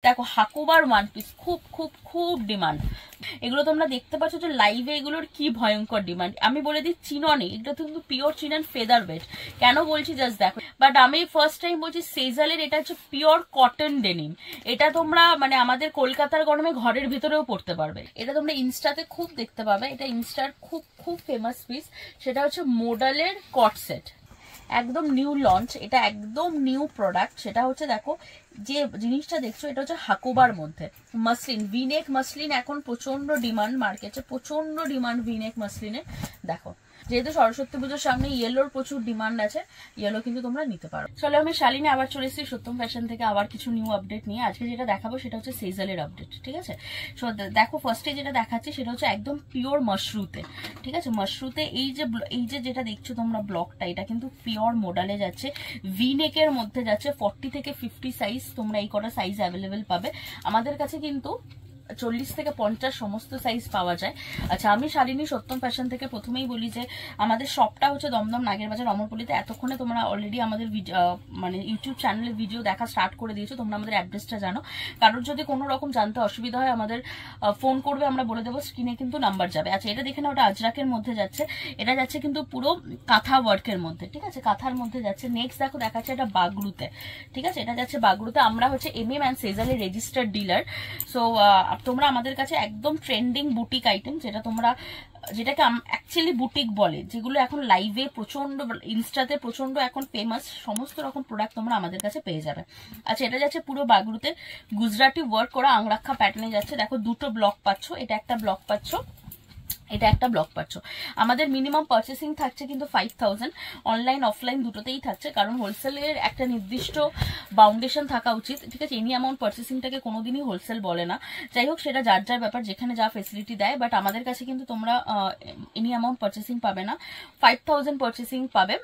দেখো হাকুবার one piece খুব খুব খুব ডিমান্ড। এগুলো তোমরা দেখতে পাচ্ছ যে লাইভে এগুলোর কি ভয়ঙ্কর ডিমান্ড। আমি বলে দিই চিননে, এগুলো কিন্তু পিওর চিনন ফেদার ওয়েট। কেন বলছি জাস্ট দেখো। বাট আমি ফার্স্ট টাইম বলছি সেজালের এটা হচ্ছে পিওর কটন ডেনিম। এটা তোমরা মানে আমাদের কলকাতার গরমে ঘরের ভিতরেও পড়তে পারবে। এটা তোমরা ইনস্টাতে খুব দেখতে পাবে, এটা ইনস্টার খুব খুব ফেমাস পিস। সেটা হচ্ছে মোডালের কট সেট, একদম নিউ লঞ্চ, এটা একদম নিউ প্রোডাক্ট। সেটা হচ্ছে দেখো যে জিনিসটা দেখছো এটা হচ্ছে হাকুবার মধ্যে মাসলিন, ভিনেক মাসলিন এখন প্রচন্ড ডিমান্ড মার্কেটে, প্রচন্ড ডিমান্ড ভিনেক মাসলিনের। দেখো যেহেতু সরস্বতী পুজোর সামনে ইয়েলোর প্রচুর ডিমান্ড আছে, ইয়েলো কিন্তু তোমরা নিতে পারো। চলো আমি শালিনী আবার চলে এসেছি সত্যম ফ্যাশন থেকে আবার কিছু নিউ আপডেট নিয়ে। আজকে যেটা দেখাবো সেটা হচ্ছে সেজালের আপডেট, ঠিক আছে। সো দেখো ফার্স্টে যেটা দেখাচ্ছি সেটা হচ্ছে একদম পিওর মাশরুতে, ঠিক আছে। মাশরুতে এই যে যেটা দেখছো তোমরা ব্লকটা, এটা কিন্তু পিওর মডেলে যাচ্ছে, ভিনেকের মধ্যে যাচ্ছে, 40 থেকে 50 সাইজ, তোমরা এই কটা সাইজ অ্যাভেলেবেল পাবে আমাদের কাছে, কিন্তু 40 থেকে 50 সমস্ত সাইজ পাওয়া যায়। আচ্ছা আমি শালিনী সত্যম ফ্যাশন থেকে প্রথমেই বলি যে আমাদের শপটা হচ্ছে দমদম নাগের বাজার অমরপল্লিতে। এতক্ষণে তোমরা অলরেডি আমাদের মানে ইউটিউব চ্যানেলে ভিডিও দেখা স্টার্ট করে দিয়েছো, তোমরা আমাদের অ্যাড্রেসটা জানো। কারোর যদি কোনো রকম জানতে অসুবিধা হয় আমাদের ফোন করবে, আমরা বলে দেবো, স্ক্রিনে কিন্তু নাম্বার যাবে। আচ্ছা এটা দেখে না, ওটা আজরাকের মধ্যে যাচ্ছে, এটা যাচ্ছে কিন্তু পুরো কাঁথা ওয়ার্কের মধ্যে, ঠিক আছে, কাঁথার মধ্যে যাচ্ছে। নেক্সট দেখো দেখাচ্ছে এটা বাগরুতে, ঠিক আছে, এটা যাচ্ছে বাগরুতে। আমরা হচ্ছে MM অ্যান্ড সেজালের রেজিস্টার্ড ডিলার। সো তোমরা আমাদের কাছে একদম ট্রেন্ডিং বুটিক আইটেম, যেটাকে অ্যাকচুয়ালি বুটিক বলে, যেগুলো এখন লাইভে প্রচন্ড, ইনস্টাতে প্রচন্ড এখন ফেমাস, সমস্ত রকম প্রোডাক্ট তোমরা আমাদের কাছে পেয়ে যাবে। আচ্ছা এটা যাচ্ছে পুরো বাগরুতে গুজরাটি ওয়ার্ক করা আংরাক্ষা প্যাটার্নে যাচ্ছে। দেখো দুটো ব্লক পাচ্ছ, এটা একটা ব্লক পাচ্ছ, এটা একটা ব্লক পাচ্ছ। আমাদের মিনিমাম পারচেসিং থাকছে কিন্তু 5000, অনলাইন অফলাইন দুটোতেই থাকছে, কারণ হোলসেলের একটা নির্দিষ্ট বাউন্ডেশন থাকা উচিত, ঠিক আছে। এনি অ্যামাউন্ট পারচেসিংটাকে কোনোদিনই হোলসেল বলে না। যাই হোক সেটা যার যার ব্যাপার, যেখানে যা ফেসিলিটি দেয়, বাট আমাদের কাছে কিন্তু তোমরা এনি অ্যামাউন্ট পারচেসিং পাবে না, 5000 পারচেসিং পাবে,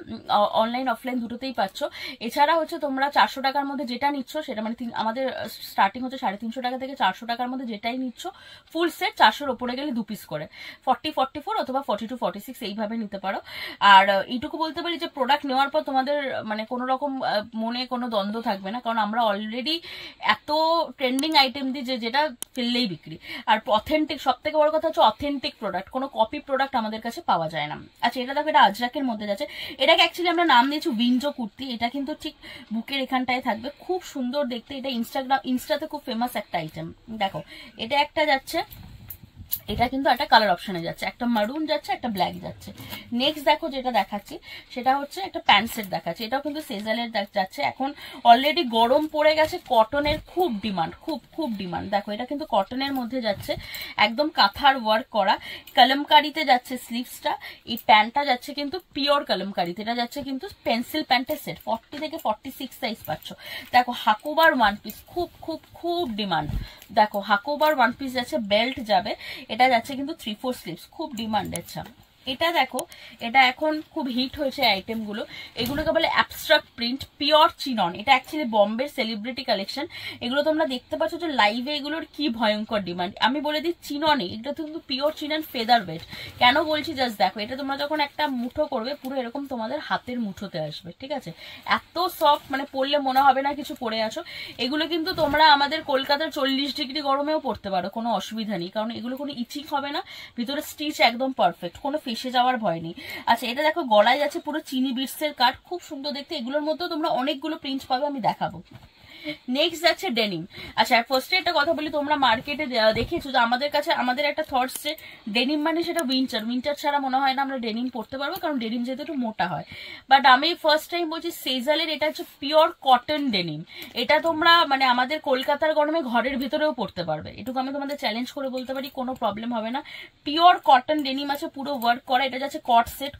অনলাইন অফলাইন দুটোতেই পাচ্ছ। এছাড়া হচ্ছে তোমরা 400 টাকার মধ্যে যেটা নিচ্ছ সেটা মানে আমাদের স্টার্টিং হচ্ছে 350 টাকা থেকে 400 টাকার মধ্যে যেটাই নিচ্ছ ফুল সেট 400-র ওপরে গেলে 2 পিস করে 40-44 অথবা 42-46 এইভাবে নিতে পারো। আর এইটুকু বলতে পারি যে প্রোডাক্ট নেওয়ার পর তোমাদের মানে কোনো রকম মনে কোনো দ্বন্দ্ব থাকবে না, কারণ আমরা অলরেডি এত ট্রেন্ডিং আইটেম দিই যেটা ফেললেই বিক্রি। আর অথেন্টিক, সব থেকে বড় কথা হচ্ছে অথেন্টিক প্রোডাক্ট, কোনো কপি প্রোডাক্ট আমাদের কাছে পাওয়া যায় না। আচ্ছা এটা দেখো, এটা আজরাকের মধ্যে যাচ্ছে, এটাকে অ্যাকচুয়ালি আমরা নাম দিয়েছি উইঞ্জো কুর্তি। এটা কিন্তু ঠিক বুকের এখানটায় থাকবে, খুব সুন্দর দেখতে। এটা ইনস্টাতে খুব ফেমাস একটা আইটেম। দেখো এটা একটা যাচ্ছে, এটা কিন্তু একটা কালার অপশনে যাচ্ছে, একটা মারুন যাচ্ছে, একটা ব্ল্যাক যাচ্ছে। নেক্সট দেখো যেটা দেখাচ্ছি সেটা হচ্ছে একটা প্যান্ট সেট দেখাচ্ছি, এটাও কিন্তু সেজালের যাচ্ছে। এখন অলরেডি গরম পড়ে গেছে, কটনের খুব ডিমান্ড, খুব খুব ডিমান্ড। দেখো এটা কিন্তু কটনের মধ্যে যাচ্ছে, একদম কাঁথার ওয়ার্ক করা, কলমকারিতে যাচ্ছে স্লিভসটা। এই প্যান্টটা যাচ্ছে কিন্তু পিওর কলমকারিতে, এটা যাচ্ছে কিন্তু পেন্সিল প্যান্টের সেট, 40 থেকে 46 সাইজ পাচ্ছ। দেখো হাকুবার ওয়ান পিস খুব খুব খুব ডিমান্ড। দেখো হাকুবার ওয়ান পিস যাচ্ছে, বেল্ট যাবে, এটা যাচ্ছে কিন্তু 3/4 স্লিভস, খুব ডিমান্ড। আচ্ছা এটা দেখো, এটা এখন খুব হিট হয়েছে আইটেমগুলো, এগুলোকে বলে অ্যাবস্ট্রাক্ট প্রিন্ট, পিওর চিনন। এটা অ্যাকচুয়ালি বম্বের সেলিব্রিটি কালেকশন। এগুলো তোমরা দেখতে পাচ্ছ যে লাইভে এগুলোর কি ভয়ঙ্কর ডিমান্ড। আমি বলে দিই চিননে, এটা কিন্তু পিওর চিনন ফেদার ওয়েট। কেন বলছি জাস্ট দেখো, এটা তোমরা যখন একটা মুঠো করবে পুরো এরকম তোমাদের হাতের মুঠোতে আসবে, ঠিক আছে, এত সফট, মানে পরলে মনে হবে না কিছু পরে আছো। এগুলো কিন্তু তোমরা আমাদের কলকাতার 40 ডিগ্রি গরমেও পরতে পারো, কোনো অসুবিধা নেই, কারণ এগুলো কোনো ইচিং হবে না, ভিতরে স্টিচ একদম পারফেক্ট, কোনো ফেসে যাওয়ার ভয় নেই। আচ্ছা এটা দেখো গলায় যাচ্ছে পুরো চিনি বিটসের কাট, খুব সুন্দর দেখতে। এগুলোর মধ্যেও তোমরা অনেকগুলো প্রিন্ট পাবে, আমি দেখাবো। নেক্সট যাচ্ছে ডেনিম। আচ্ছা ফার্স্টে একটা কথা বলি, তোমরা মার্কেটে দেখেছো যে আমাদের কাছে আমাদের একটা থটস যে ডেনিম মানে সেটা উইন্টার ছাড়া মনে হয় না আমরা ডেনিম পরতে পারবো, কারণ ডেনিম যেহেতু একটু মোটা হয়। বাট আমি ফার্স্ট টাইম বলছি সেজালের এটা হচ্ছে পিওর কটন ডেনিম। এটা তোমরা মানে আমাদের কলকাতার গরমে ঘরের ভিতরেও পরতে পারবে, এটুকু আমি তোমাদের চ্যালেঞ্জ করে বলতে পারি, কোনো প্রবলেম হবে না। পিওর কটন ডেনিম আছে, পুরো ওয়ার্ক করা। এটা যাচ্ছে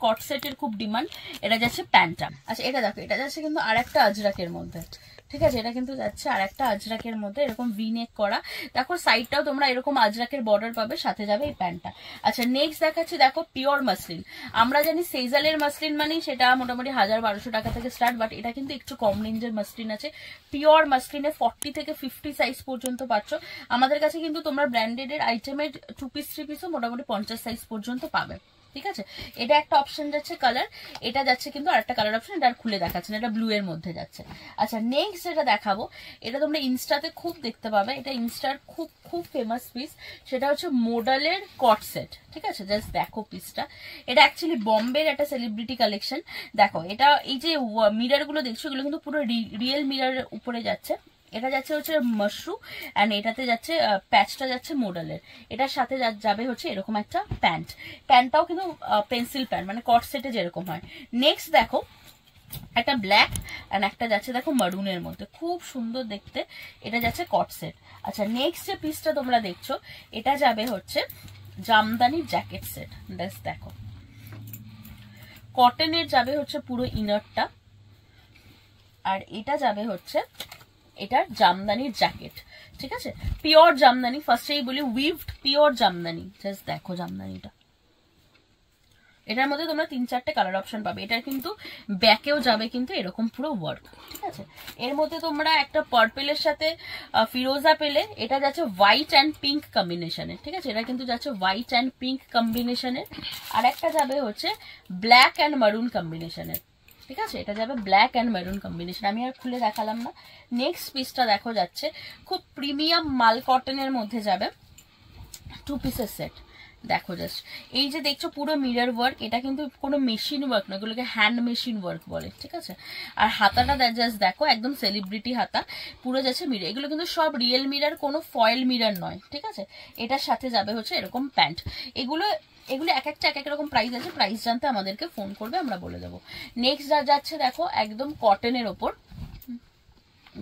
কট সেটের খুব ডিমান্ড। এটা যাচ্ছে প্যান্টটা। আচ্ছা এটা দেখো, এটা যাচ্ছে কিন্তু আর একটা আজরাকের মধ্যে, ঠিক আছে, এটা কিন্তু যাচ্ছে আর একটা আজরাকের মধ্যে, এরকম ভিনেক করা। দেখো সাইডটাও তোমরা এরকম আজরাকের বর্ডার পাবে, সাথে যাবে এই প্যান্টটা। আচ্ছা নেক্সট দেখাচ্ছি, দেখো পিওর মাসলিন। আমরা জানি সেজালের মাসলিন মানে সেটা মোটামুটি 1000-1200 টাকা থেকে স্টার্ট, বাট এটা কিন্তু একটু কম রেঞ্জের মাসলিন আছে। পিওর মাসলিনে 40 থেকে 50 সাইজ পর্যন্ত পাচ্ছ আমাদের কাছে, কিন্তু তোমরা ব্র্যান্ডেড এর আইটেমের 2 পিস 3 পিসও মোটামুটি 50 সাইজ পর্যন্ত পাবে। ঠিক আছে, এটা একটা অপশন যাচ্ছে কালার, এটা যাচ্ছে কিন্তু আরেকটা কালার অপশন, এটা আর খুলে দেখাচ্ছে না, এটা ব্লু এর মধ্যে যাচ্ছে। আচ্ছা নেক্সট যেটা দেখাবো, এটা তোমরা ইনস্টাতে খুব দেখতে পাবে, এটা ইনস্টার খুব খুব ফেমাস পিস, সেটা হচ্ছে মোডালের কট সেট। ঠিক আছে, জাস্ট দেখো পিসটা, এটা অ্যাকচুয়ালি বম্বের একটা সেলিব্রিটি কালেকশন। দেখো এটা এই যে মিরর গুলো দেখছো, এগুলো কিন্তু পুরো রিয়েল মিররের উপরে যাচ্ছে। এটা যাচ্ছে হচ্ছে মাশরু, অ্যান্ড এটাতে যাচ্ছে প্যাচটা যাচ্ছে মোডালের, এটার সাথে যাবে হচ্ছে এরকম একটা প্যান্ট, প্যান্টটাও কিন্তু পেন্সিল প্যান্ট, মানে কট সেটে যেরকম হয়। নেক্সট দেখো একটা ব্ল্যাক অ্যান্ড একটা যাচ্ছে দেখো মারুনের মধ্যে, খুব সুন্দর দেখতে, এটা যাচ্ছে কট সেট। আচ্ছা নেক্সট যে পিসটা তোমরা দেখছো, এটা যাবে হচ্ছে জামদানি জ্যাকেট সেট। দেখো কটনের যাবে হচ্ছে পুরো ইনারটা, আর এটা যাবে হচ্ছে এটার জামদানির জ্যাকেট। ঠিক আছে, পিওর জামদানি, ফার্স্টেই বলি উইভড পিওর জামদানি। জাস্ট দেখো জামদানিটা, এটার মধ্যে তোমরা 3-4টে কালার অপশন পাবে। এটার কিন্তু ব্যাকেও যাবে কিন্তু এরকম পুরো ওয়ার্ক। ঠিক আছে, এর মধ্যে তোমরা একটা পার্পেলের সাথে ফিরোজা পেলে, এটা যাচ্ছে হোয়াইট অ্যান্ড পিঙ্ক কম্বিনেশনের। ঠিক আছে, এটা কিন্তু যাচ্ছে হোয়াইট অ্যান্ড পিঙ্ক কম্বিনেশনের, আর একটা যাবে হচ্ছে ব্ল্যাক অ্যান্ড মারুন কম্বিনেশনের। ঠিক আছে, এটা যাবে ব্ল্যাক অ্যান্ড মেরুন কম্বিনেশন, আমি আর খুলে দেখালাম না। নেক্সট পিসটা দেখো যাচ্ছে খুব প্রিমিয়াম মাল কটনের মধ্যে যাবে 2 পিসের সেট। দেখো জাস্ট এই যে দেখছো পুরো মিরর ওয়ার্ক, এটা কিন্তু কোনো মেশিন ওয়ার্ক না, এগুলোকে হ্যান্ড মেশিন ওয়ার্ক বলে। ঠিক আছে, আর হাতাটা জাস্ট দেখো একদম সেলিব্রিটি হাতা, পুরো যাচ্ছে মিরর, এগুলো কিন্তু সব রিয়েল মিরর, কোনো ফয়েল মিরর নয়। ঠিক আছে, এটার সাথে যাবে হচ্ছে এরকম প্যান্ট। এগুলো এক একটা এক এক রকম প্রাইস আছে, প্রাইস জানতে আমাদেরকে ফোন করবে, আমরা বলে দেবো। নেক্সট যাচ্ছে দেখো একদম কটনের ওপর,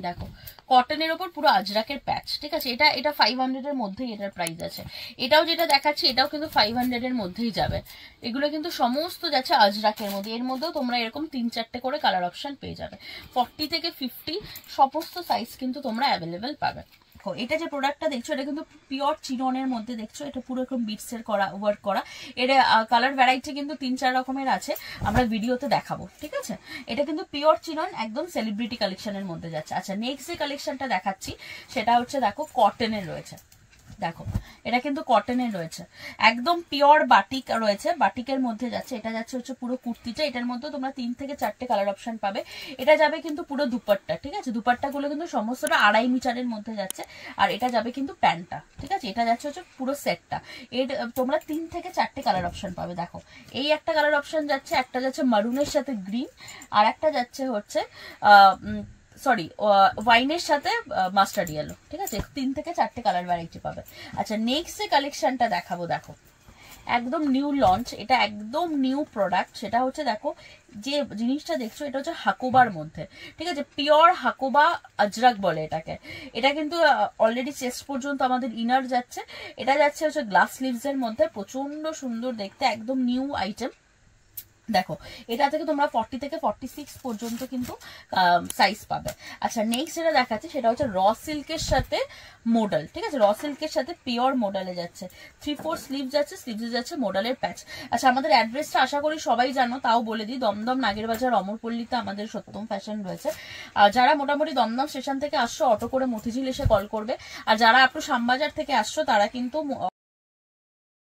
দেখো কটনের ওপর পুরো আজরাকের প্যাচ। ঠিক আছে, এটা 500 এর মধ্যেই এটার প্রাইস আছে। এটাও যেটা দেখাচ্ছি এটাও কিন্তু 500 এর মধ্যেই যাবে। এগুলো কিন্তু সমস্ত যাচ্ছে আজরাকের মধ্যে, এর মধ্যেও তোমরা এরকম 3-4টে করে কালার অপশন পেয়ে যাবে। 40 থেকে 50 সমস্ত সাইজ কিন্তু তোমরা অ্যাভেলেবেল পাবে। এটা যে প্রোডাক্টটা দেখছো, এটা কিন্তু পিওর চিননের মধ্যে দেখছো, এটা পুরো এরকম বিটস এর করা ওয়ার্ক করা। এর কালার ভ্যারাইটি কিন্তু 3-4 রকমের আছে, আমরা ভিডিওতে দেখাবো। ঠিক আছে, এটা কিন্তু পিওর চিনন, একদম সেলিব্রিটি কালেকশনের মধ্যে যাচ্ছে। আচ্ছা নেক্সট যে কালেকশনটা দেখাচ্ছি সেটা হচ্ছে দেখো কটনের রয়েছে। দেখো এটা কিন্তু কটনের রয়েছে, একদম পিওর বাটিক রয়েছে, বাটিকের মধ্যে যাচ্ছে। এটা যাচ্ছে হচ্ছে পুরো কুর্তিটা, এটার মধ্যে তোমরা 3 থেকে 4টে কালার অপশন পাবে। এটা যাবে কিন্তু পুরো দুপাট্টা। ঠিক আছে, দুপাট্টাগুলো কিন্তু সমস্তটা 2.5 মিটারের মধ্যে যাচ্ছে, আর এটা যাবে কিন্তু প্যান্টটা। ঠিক আছে, এটা যাচ্ছে হচ্ছে পুরো সেটটা, এর তোমরা 3 থেকে 4টে কালার অপশন পাবে। দেখো এই একটা কালার অপশন যাচ্ছে, একটা যাচ্ছে মারুনের সাথে গ্রিন, আর একটা যাচ্ছে হচ্ছে ওয়াইনের সাথে মাস্টার্ড ইয়েলো। ঠিক আছে, 3 থেকে 4টে কালার ভ্যারাইটি পাবে। আচ্ছা নেক্সট যে কালেকশনটা দেখাবো, দেখো একদম নিউ লঞ্চ, এটা একদম নিউ প্রোডাক্ট। সেটা হচ্ছে দেখো যে জিনিসটা দেখছো, এটা হচ্ছে হাকোবার মধ্যে। ঠিক আছে, পিওর হাকোবা আজরাক বলে এটাকে। এটা কিন্তু অলরেডি চেস্ট পর্যন্ত আমাদের ইনার যাচ্ছে, এটা যাচ্ছে হচ্ছে গ্লাস স্লিভস এর মধ্যে, প্রচন্ড সুন্দর দেখতে, একদম নিউ আইটেম। দেখো এটা থেকে তোমরা 40 থেকে 46 পর্যন্ত কিন্তু সাইজ পাবে। আচ্ছা নেক্সট যেটা দেখাচ্ছি সেটা হচ্ছে র সিল্কের সাথে মডেল। ঠিক আছে, র সিল্কের সাথে পিওর মডেলে যাচ্ছে, 3/4 স্লিভ যাচ্ছে, স্লিভসে যাচ্ছে মডেলের প্যাচ। আচ্ছা আমাদের অ্যাড্রেসটা আশা করি সবাই জানো, তাও বলে দিই, দমদম নাগেরবাজার অমরপল্লীতে আমাদের সত্যম ফ্যাশন রয়েছে। যারা মোটামুটি দমদম স্টেশন থেকে আসছো অটো করে মতিঝিল এসে কল করবে, আর যারা একটু শ্যামবাজার থেকে আসছো তারা কিন্তু